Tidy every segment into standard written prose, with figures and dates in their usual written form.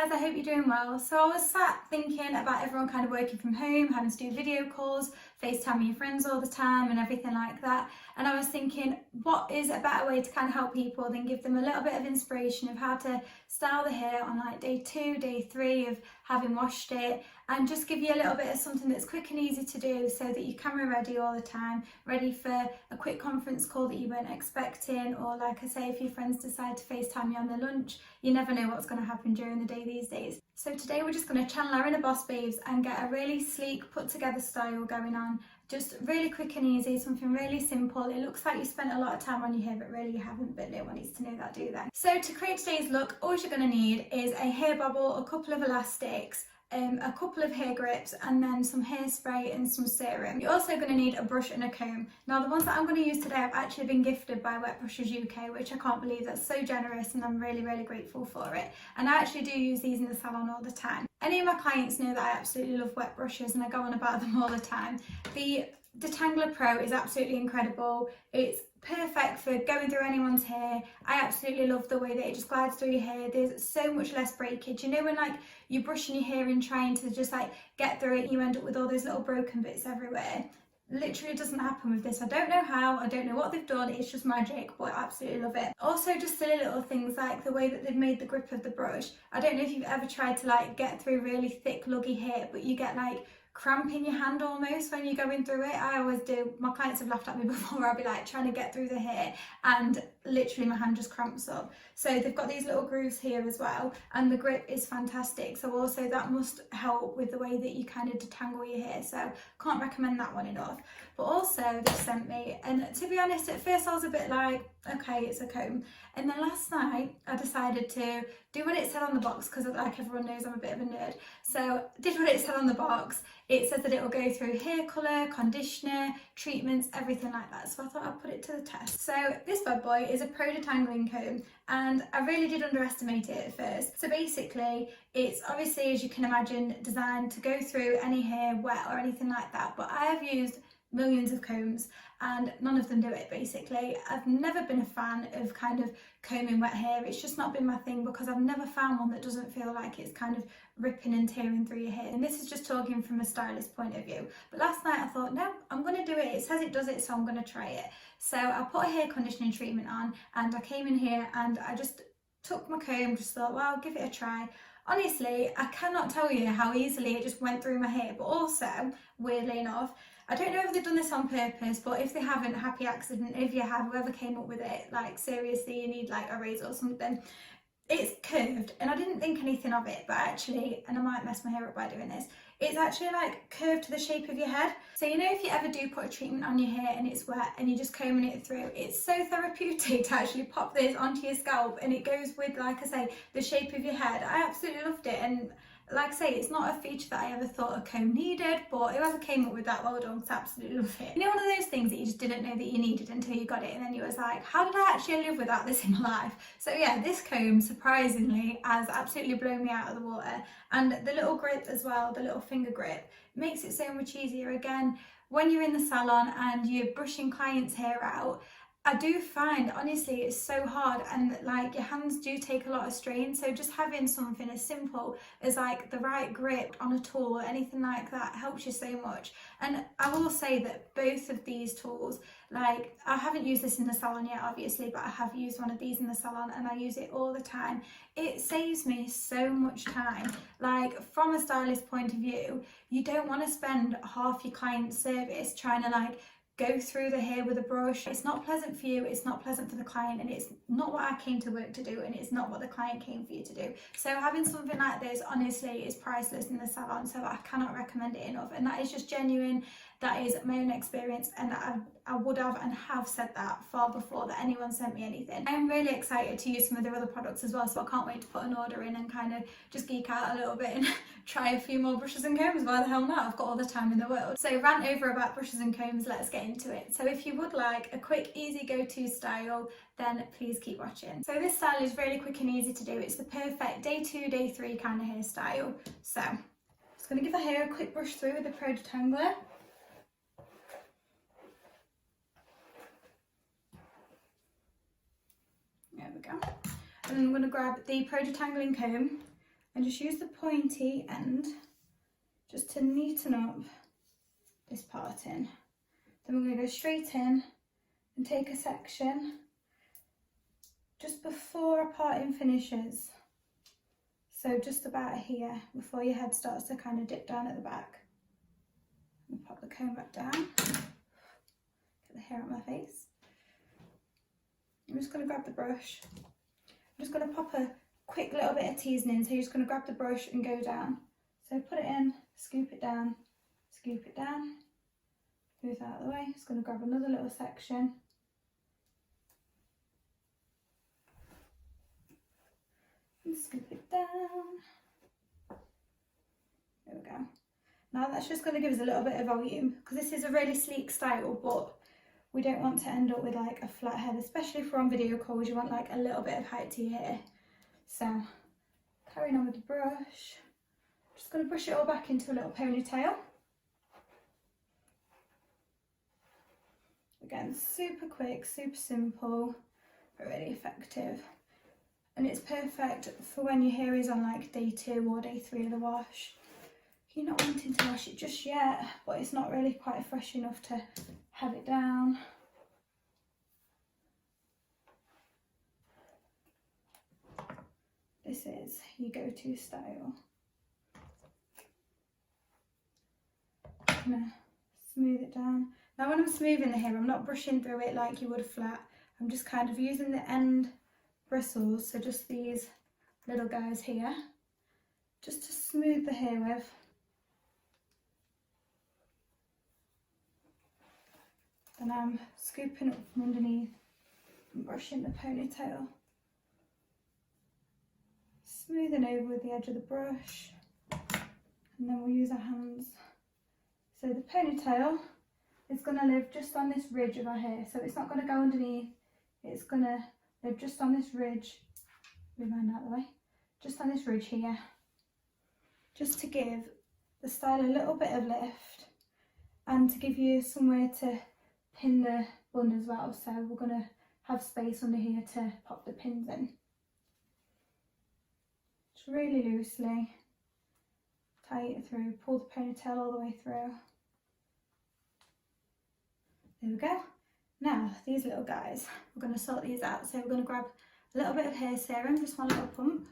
guys, I hope you're doing well. So I was sat thinking about everyone kind of working from home, having to do video calls, FaceTime with your friends all the time and everything like that. And I was thinking, what is a better way to kind of help people than give them a little bit of inspiration of how to style the hair on like day 2, day 3 of having washed it, and just give you a little bit of something that's quick and easy to do so that you're camera ready all the time, ready for a quick conference call that you weren't expecting, or like I say, if your friends decide to FaceTime you on their lunch, you never know what's going to happen during the day these days. So today we're just going to channel our inner boss babes and get a really sleek, put together style going on. Just really quick and easy, something really simple. It looks like you spent a lot of time on your hair, but really you haven't, but no one needs to know that, do they? So to create today's look, all you're going to need is a hair bobble, a couple of elastics, a couple of hair grips, and then some hairspray and some serum. You're also going to need a brush and a comb. Now the ones that I'm going to use today have actually been gifted by Wet Brushes UK, which I can't believe. That's so generous, and I'm really grateful for it. And I actually do use these in the salon all the time. Any of my clients know that I absolutely love wet brushes and I go on about them all the time. The Detangler Pro is absolutely incredible. It's perfect for going through anyone's hair. I absolutely love the way that it just glides through your hair. There's so much less breakage. You know when like you're brushing your hair and trying to just like get through it, and you end up with all those little broken bits everywhere? Literally doesn't happen with this. I don't know how, I don't know what they've done, it's just magic, but I absolutely love it. Also just silly little things like the way that they've made the grip of the brush. I don't know if you've ever tried to like get through really thick luggy hair, but you get like cramp in your hand almost when you're going through it. I always do. My clients have laughed at me before. I'll be like trying to get through the hair and literally my hand just cramps up. So they've got these little grooves here as well, and the grip is fantastic. So also that must help with the way that you kind of detangle your hair. So can't recommend that one enough. But also they sent me, and to be honest, at first I was a bit like, okay, it's a comb. And then last night I decided to do what it said on the box, because like everyone knows I'm a bit of a nerd. So did what it said on the box. It says that it will go through hair colour, conditioner, treatments, everything like that. So I thought I'd put it to the test. So this bad boy is a Pro Detangling comb, and I really did underestimate it at first. So basically it's obviously, as you can imagine, designed to go through any hair wet or anything like that, but I have used millions of combs and none of them do it basically. I've never been a fan of kind of combing wet hair. It's just not been my thing, because I've never found one that doesn't feel like it's kind of ripping and tearing through your hair. And this is just talking from a stylist point of view. But last night I thought, no, I'm going to do it. It says it does it, so I'm going to try it. So I put a hair conditioning treatment on, and I came in here and I just took my comb, just thought, well, I'll give it a try. Honestly, I cannot tell you how easily it just went through my hair. But also, weirdly enough, I don't know if they've done this on purpose, but if they haven't, happy accident. If you have, whoever came up with it, like seriously, you need like a razor or something. It's curved, and I didn't think anything of it, but actually, and I might mess my hair up by doing this, it's actually like curved to the shape of your head. So you know, if you ever do put a treatment on your hair and it's wet and you're just combing it through, it's so therapeutic to actually pop this onto your scalp, and it goes with, like I say, the shape of your head. I absolutely loved it, and like I say, it's not a feature that I ever thought a comb needed, but whoever came up with that, well done, 'cause I absolutely love it. You know, one of those things that you just didn't know that you needed until you got it, and then you was like, how did I actually live without this in my life? So yeah, this comb, surprisingly, has absolutely blown me out of the water. And the little grip as well, the little finger grip, makes it so much easier. Again, when you're in the salon and you're brushing clients' hair out, I do find, honestly, it's so hard, and like your hands do take a lot of strain. So just having something as simple as like the right grip on a tool or anything like that helps you so much. And I will say that both of these tools, like I haven't used this in the salon yet obviously, but I have used one of these in the salon and I use it all the time. It saves me so much time. Like from a stylist point of view, you don't want to spend half your client's service trying to like go through the hair with a brush. It's not pleasant for you, it's not pleasant for the client, and it's not what I came to work to do, and it's not what the client came for you to do. So having something like this, honestly, is priceless in the salon, so I cannot recommend it enough. And that is just genuine, that is my own experience, and I would have and have said that far before that anyone sent me anything. I'm really excited to use some of their other products as well, so I can't wait to put an order in and kind of just geek out a little bit and try a few more brushes and combs. Why the hell not? I've got all the time in the world. So rant over about brushes and combs, let's get into it. So if you would like a quick, easy go-to style, then please keep watching. So this style is really quick and easy to do. It's the perfect day 2, day 3 kind of hairstyle. So I'm just going to give the hair a quick brush through with the Pro Detangler. There we go. And then I'm going to grab the Pro Detangling comb and just use the pointy end just to neaten up this part in. Then we're going to go straight in and take a section just before our parting finishes. So just about here, before your head starts to kind of dip down at the back. And pop the comb back down. Get the hair out my face. I'm just going to grab the brush. I'm just going to pop a quick little bit of teasing in. So you're just going to grab the brush and go down. So put it in, scoop it down, move that out of the way. Just going to grab another little section. And scoop it down. There we go. Now that's just going to give us a little bit of volume, because this is a really sleek style, but we don't want to end up with like a flat head, especially if we're on video calls. You want like a little bit of height to your hair. So carrying on with the brush, just going to brush it all back into a little ponytail. Again, super quick, super simple, but really effective. And it's perfect for when your hair is on like day 2 or day 3 of the wash. You're not wanting to wash it just yet, but it's not really quite fresh enough to have it down. This is your go-to style. I'm gonna smooth it down. Now when I'm smoothing the hair, I'm not brushing through it like you would flat. I'm just kind of using the end bristles, so just these little guys here, just to smooth the hair with. Then I'm scooping up from underneath and brushing the ponytail. Smoothing over with the edge of the brush, and then we'll use our hands. So the ponytail is going to live just on this ridge of our hair, so it's not going to go underneath, it's going to live just on this ridge. Move mine out of the way. Just on this ridge here, just to give the style a little bit of lift and to give you somewhere to pin the bun as well. So we're going to have space under here to pop the pins in. Just really loosely tie it through, pull the ponytail all the way through. There we go. Now these little guys, we're going to sort these out. So we're going to grab a little bit of hair serum, just one little pump.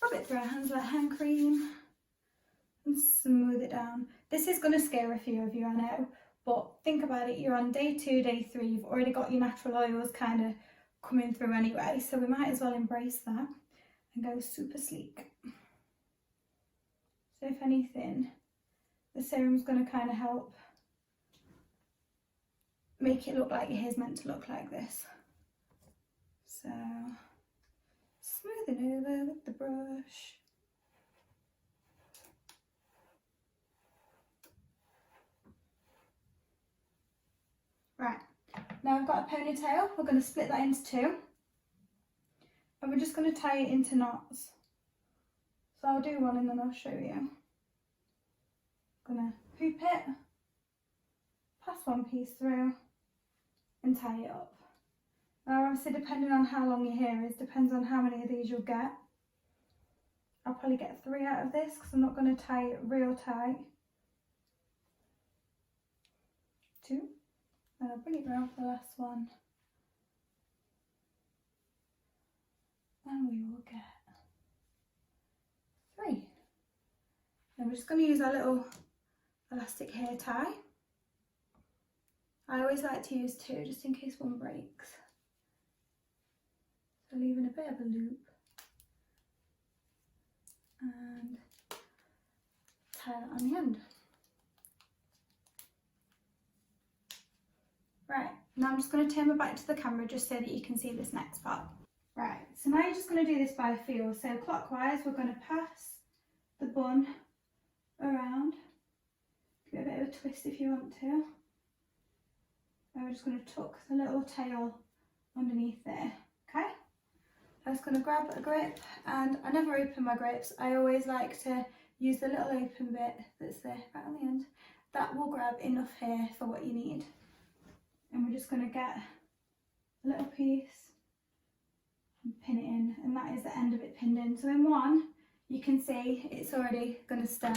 Rub it through our hands like hand cream and smooth it down. This is going to scare a few of you, I know, but think about it, you're on day 2, day 3, you've already got your natural oils kind of coming through anyway, so we might as well embrace that and go super sleek. So if anything, the serum's going to kind of help make it look like your hair's meant to look like this. So smoothing over with the brush. Right, now I've got a ponytail. We're going to split that into 2, and we're just going to tie it into knots. So I'll do one and then I'll show you. I'm going to hoop it, pass one piece through and tie it up. Now obviously, depending on how long your hair is, depends on how many of these you'll get. I'll probably get 3 out of this because I'm not going to tie it real tight. 2. And I'll bring it round for the last one. And we will get 3. Then we're just going to use our little elastic hair tie. I always like to use 2 just in case one breaks. So leaving a bit of a loop. And tie that on the end. Right, now I'm just going to turn my back to the camera just so that you can see this next part. Right, so now you're just going to do this by feel. So clockwise, we're going to pass the bun around. Give it a bit of a twist if you want to. And we're just going to tuck the little tail underneath there, okay? I'm just going to grab a grip, and I never open my grips. I always like to use the little open bit that's there right on the end. That will grab enough hair for what you need. And we're just going to get a little piece pin it in, and that is the end of it pinned in. So in one, you can see it's already going to stay.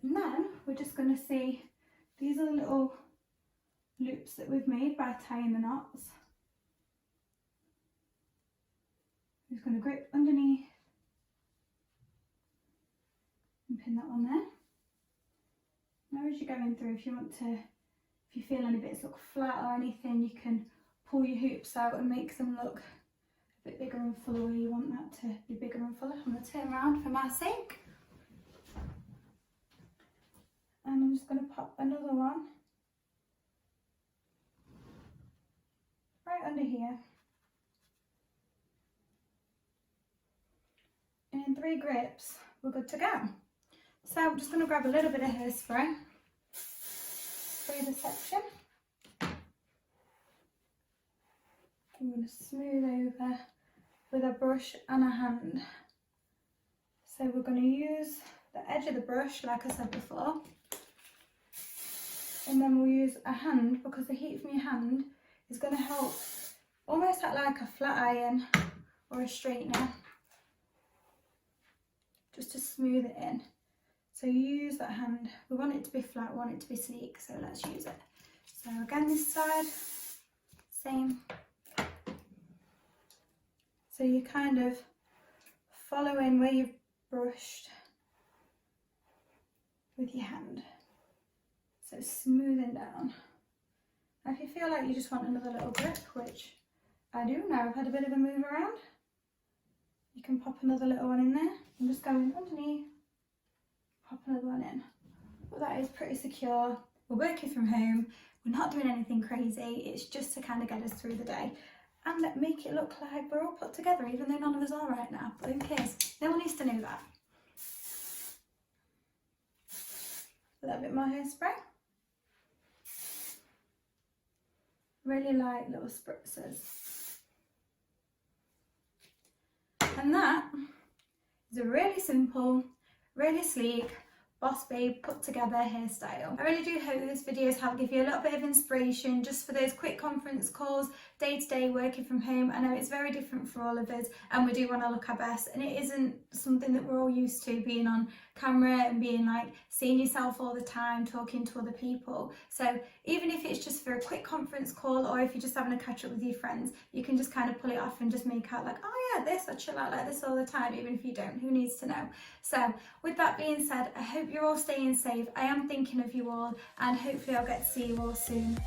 And then we're just going to see, these are the little loops that we've made by tying the knots. I'm just going to grip underneath and pin that on there. Now as you're going through, if you feel any bits look flat or anything, you can pull your hoops out and make them look a bit bigger and fuller where you want that to be bigger and fuller. I'm going to turn around for my sake. And I'm just going to pop another one right under here. And in 3 grips, we're good to go. So I'm just going to grab a little bit of hairspray, spray the section. I'm going to smooth over with a brush and a hand. So we're going to use the edge of the brush, like I said before, and then we'll use a hand, because the heat from your hand is going to help almost act like a flat iron or a straightener, just to smooth it in. So you use that hand. We want it to be flat, we want it to be sleek, so let's use it. So again, this side, same. So you're kind of following where you've brushed with your hand. So smoothing down. Now if you feel like you just want another little grip, which I do now, I've had a bit of a move around, you can pop another little one in there. I'm just going underneath, pop another one in. But that is pretty secure. We're working from home, we're not doing anything crazy, it's just to kind of get us through the day and make it look like we're all put together, even though none of us are right now, but who cares? No one needs to know that. A little bit more hairspray. Really light little spritzers. And that is a really simple, really sleek, Boss Babe put together hairstyle. I really do hope this video has helped give you a little bit of inspiration just for those quick conference calls, day-to-day working from home. I know it's very different for all of us and we do want to look our best, and it isn't something that we're all used to, being on camera and being like seeing yourself all the time, talking to other people. So even if it's just for a quick conference call, or if you're just having a catch up with your friends, you can just kind of pull it off and just make out like, oh yeah, this, I chill out like this all the time, even if you don't, who needs to know? So with that being said, I hope you're all staying safe. I am thinking of you all, and hopefully I'll get to see you all soon.